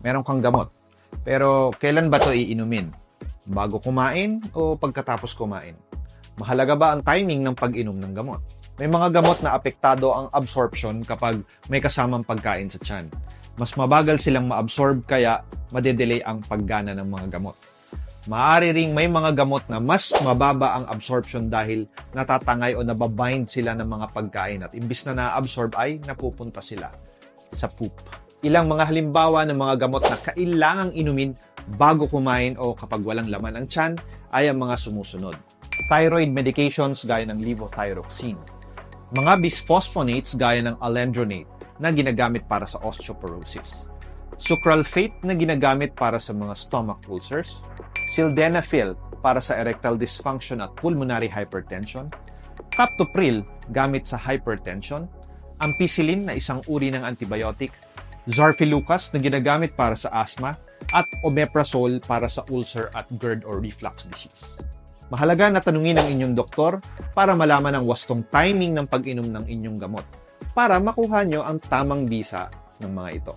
Meron kang gamot. Pero kailan ba ito iinumin? Bago kumain o pagkatapos kumain? Mahalaga ba ang timing ng pag-inom ng gamot? May mga gamot na apektado ang absorption kapag may kasamang pagkain sa tiyan. Mas mabagal silang ma-absorb kaya madedelay ang paggana ng mga gamot. Maaari ring may mga gamot na mas mababa ang absorption dahil natatangay o nababind sila ng mga pagkain at imbis na na-absorb ay napupunta sila sa poop. Ilang mga halimbawa ng mga gamot na kailangang inumin bago kumain o kapag walang laman ang tiyan ay ang mga sumusunod. Thyroid medications gaya ng levothyroxine. Mga bisphosphonates gaya ng alendronate na ginagamit para sa osteoporosis. Sucralfate na ginagamit para sa mga stomach ulcers. Sildenafil para sa erectile dysfunction at pulmonary hypertension. Captopril gamit sa hypertension. Ampicillin na isang uri ng antibiotic. Zarfilucas na ginagamit para sa asthma. At omeprazole para sa ulcer at GERD or reflux disease. Mahalaga na tanungin ang inyong doktor para malaman ang wastong timing ng pag-inom ng inyong gamot para makuha nyo ang tamang bisa ng mga ito.